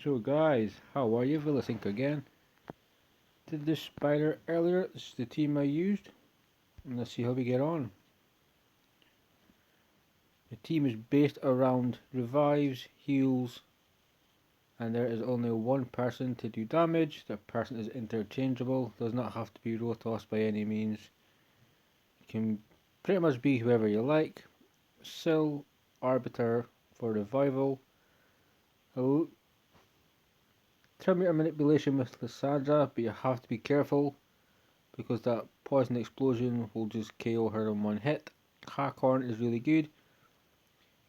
So guys, how are you? Vilisink again. Did this spider earlier. This is the team I used. And let's see how we get on. The team is based around revives, heals, and there is only one person to do damage. That person is interchangeable. Does not have to be Rotos by any means. It can pretty much be whoever you like. Sil, Arbiter for revival. Terminator manipulation with Lysandra, but you have to be careful because that poison explosion will just KO her in one hit. Hakorn is really good.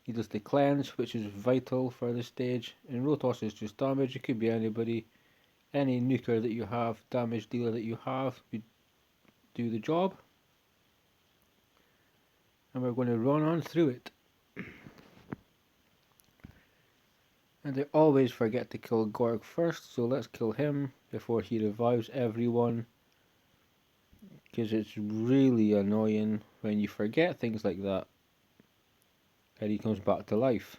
He does the cleanse, which is vital for this stage. And Rotos is just damage. It could be anybody. Any nuker that you have, damage dealer that you have, would do the job. And we're going to run on through it. And I always forget to kill Gorg first, so let's kill him before he revives everyone. Because it's really annoying when you forget things like that. And he comes back to life.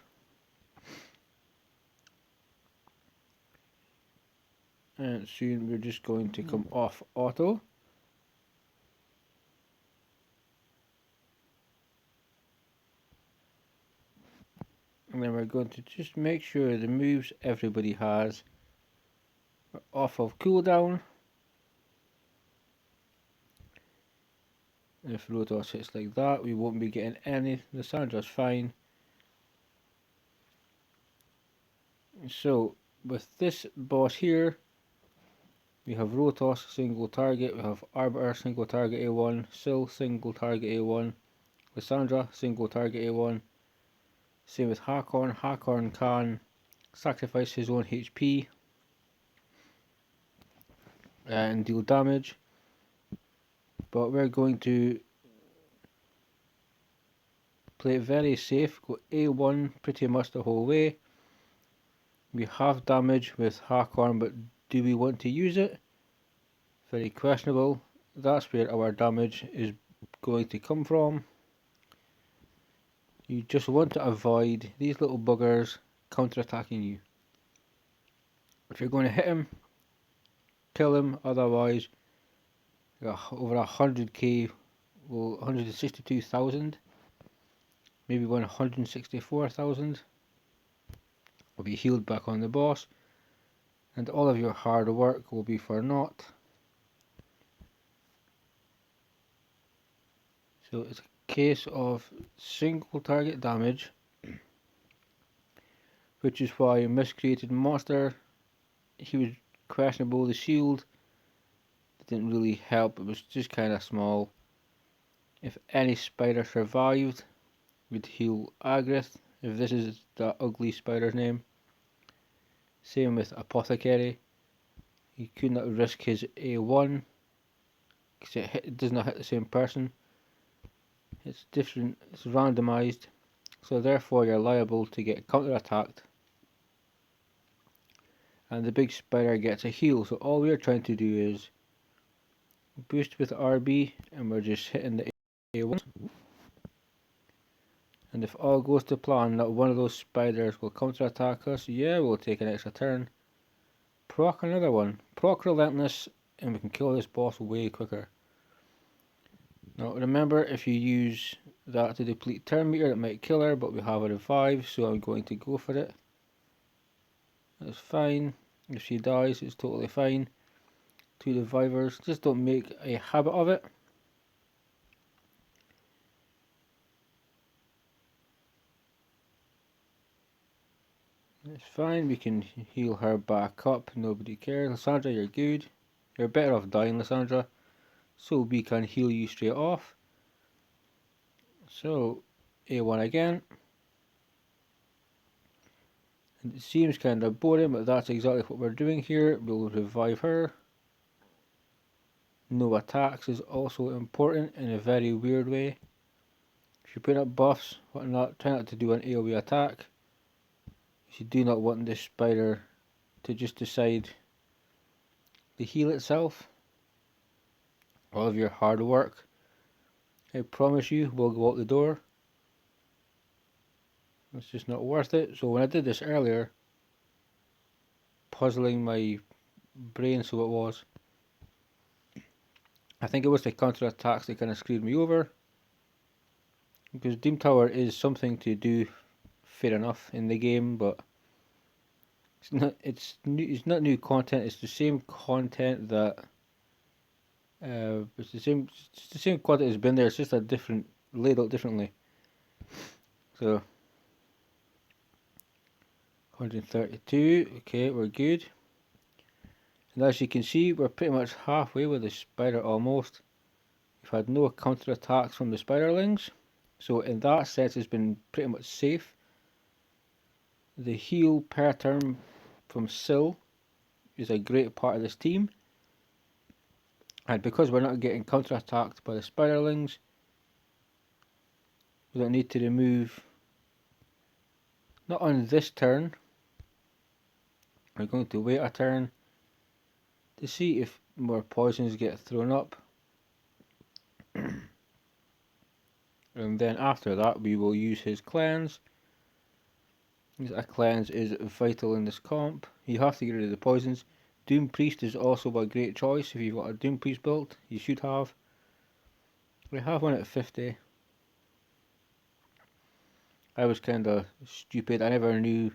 And soon we're just going to come off auto. And then we're going to just make sure the moves everybody has are off of cooldown. And if Rotos hits like that, we won't be getting any. Lysandra's fine. So, with this boss here, we have Rotos single target, we have Arbiter single target A1, Sil single target A1, Lysandra single target A1. Same with Hakorn. Hakorn can sacrifice his own HP and deal damage, but we're going to play it very safe, go A1 pretty much the whole way. We have damage with Hakorn, but do we want to use it? Very questionable. That's where our damage is going to come from. You just want to avoid these little buggers counter-attacking you. If you're going to hit him, kill him, otherwise over 100k, well 162,000, maybe 164,000 will be healed back on the boss, and all of your hard work will be for naught. So it's a case of single target damage, which is why Miscreated Monster, he was questionable. The shield didn't really help, it was just kind of small. If any spider survived, we'd heal Agrith, if this is that ugly spider's name. Same with Apothecary, he could not risk his A1 because it does not hit the same person. It's different, it's randomized, so therefore you're liable to get counter-attacked. And the big spider gets a heal, so all we're trying to do is boost with RB, and we're just hitting the A1. And if all goes to plan, not one of those spiders will counter-attack us, yeah, we'll take an extra turn. Proc another one. Proc Relentless, and we can kill this boss way quicker. Now remember, if you use that to deplete turn meter, it might kill her, but we have a revive, so I'm going to go for it. That's fine. If she dies, it's totally fine. 2 revivers, just don't make a habit of it. It's fine, we can heal her back up, nobody cares. Lysandra, you're good. You're better off dying, Lysandra, so we can heal you straight off. So, A1 again. And it seems kind of boring, but that's exactly what we're doing here. We'll revive her. No attacks is also important in a very weird way. If you put up buffs, whatnot, try not to do an AoE attack. You do not want this spider to just decide to heal itself. All of your hard work, I promise you, will go out the door. It's just not worth it. So when I did this earlier, puzzling my brain, so it was. I think it was the counter-attacks that kind of screwed me over. Because Doom Tower is something to do, fair enough, in the game, but it's not new content. It's the same content that it's the same content has been there. It's just a different laid out differently. So 132. Okay, we're good. And as you can see, we're pretty much halfway with the spider almost. We've had no counter attacks from the spiderlings, so in that sense, it's been pretty much safe. The heal per turn from Syl is a great part of this team. And because we're not getting counter-attacked by the spiderlings, we don't need to remove, not on this turn, we're going to wait a turn to see if more poisons get thrown up. And then after that we will use his cleanse. A cleanse is vital in this comp. You have to get rid of the poisons. Doom Priest is also a great choice if you've got a Doom Priest build. You should have. We have one at 50. I was kinda stupid. I never knew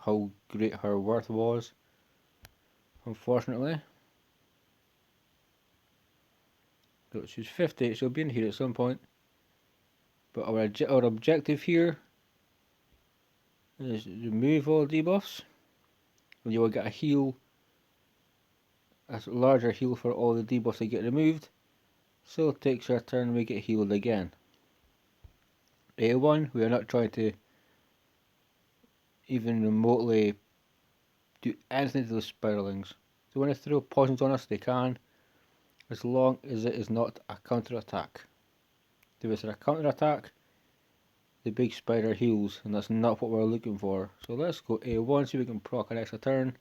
how great her worth was, unfortunately. So she's 50, she'll be in here at some point. But our objective here is remove all debuffs. And you will get a heal, a larger heal for all the debuffs that get removed. So it takes our turn, we get healed again. A1, we are not trying to even remotely do anything to those spiralings. So when they throw poisons on us, they can, as long as it is not a counter attack. If it's a counter attack, the big spider heals, and that's not what we're looking for. So let's go A1, see if we can proc an extra turn.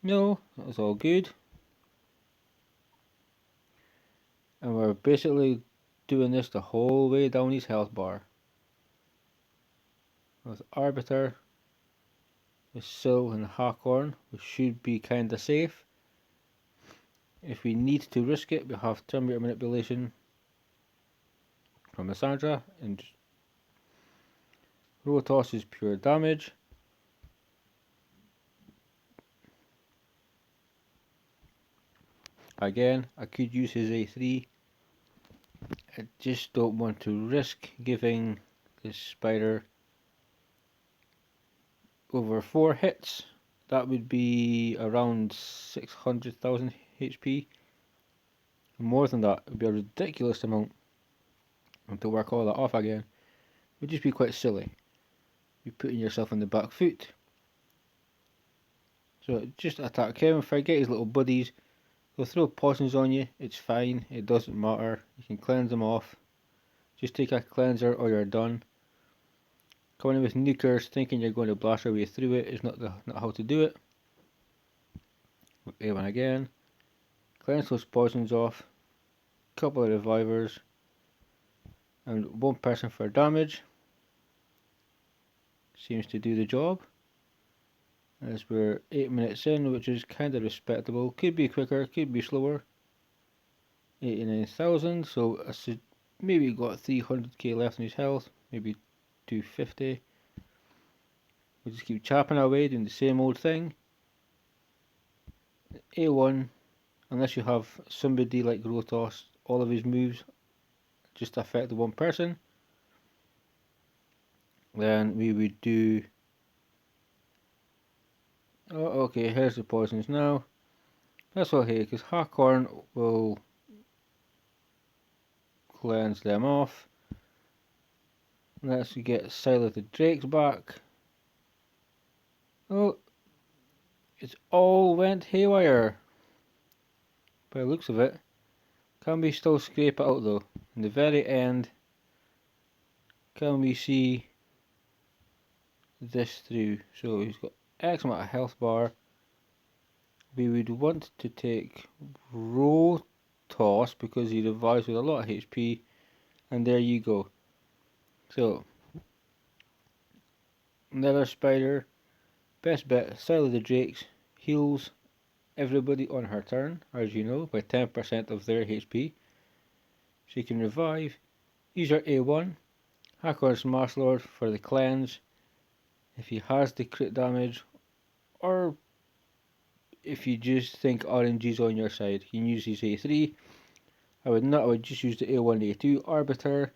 No, that was all good. And we're basically doing this the whole way down his health bar. With Arbiter, with Syl and Hakorn, we should be kinda safe. If we need to risk it, we have Terminator Manipulation from Lissandra, and Rotoss is pure damage. Again, I could use his A3. I just don't want to risk giving this spider over 4 hits. That would be around 600,000 HP. More than that, it would be a ridiculous amount. And to work all that off again would just be quite silly. You're putting yourself on the back foot. So just attack him, forget his little buddies. They'll throw poisons on you, it's fine, it doesn't matter. You can cleanse them off. Just take a cleanser or you're done. Coming in with nukers thinking you're going to blast your way through it is not how to do it. A1 again. Cleanse those poisons off. Couple of revivers. And one person for damage. Seems to do the job. As we're 8 minutes in, which is kind of respectable. Could be quicker, could be slower. 89,000, so I should maybe got 300k left in his health, maybe 250. We'll just keep chopping away, doing the same old thing. A1, unless you have somebody like Rotoss, all of his moves just affect the one person, then we would do. Oh, okay, here's the poisons now. That's okay, because Hakorn will cleanse them off. Let's get Silo the Drakes back. Oh, it all went haywire. By the looks of it. Can we still scrape it out though? In the very end, can we see this through? So he's got X amount of health bar. We would want to take Rotoss because he revives with a lot of HP, and there you go. So Nether Spider Best bet, Silo the Drakes heals everybody on her turn, as you know, by 10% of their HP. She can revive, use her A1, hack on Smash Lord for the cleanse if he has the crit damage, or if you just think RNG's on your side, you can use his A3. I would just use the A1, A2 Arbiter.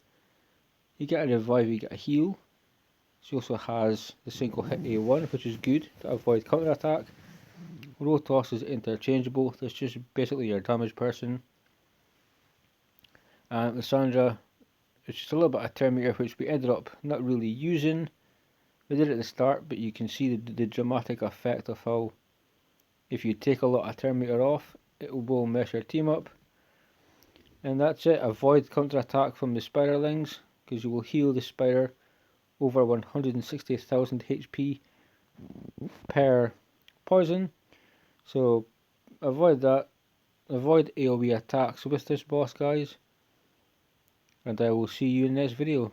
You get a revive, you get a heal. She also has the single hit A1, which is good to avoid counter attack. Rotos is interchangeable, that's just basically your damage person. And Lissandra, it's just a little bit of turn meter, which we ended up not really using. We did it at the start, but you can see the dramatic effect of how if you take a lot of turn meter off, it will mess your team up. And that's it. Avoid counter attack from the spiderlings, because you will heal the spider over 160,000 HP per poison. So avoid that. Avoid AoE attacks with this boss, guys. And I will see you in the next video.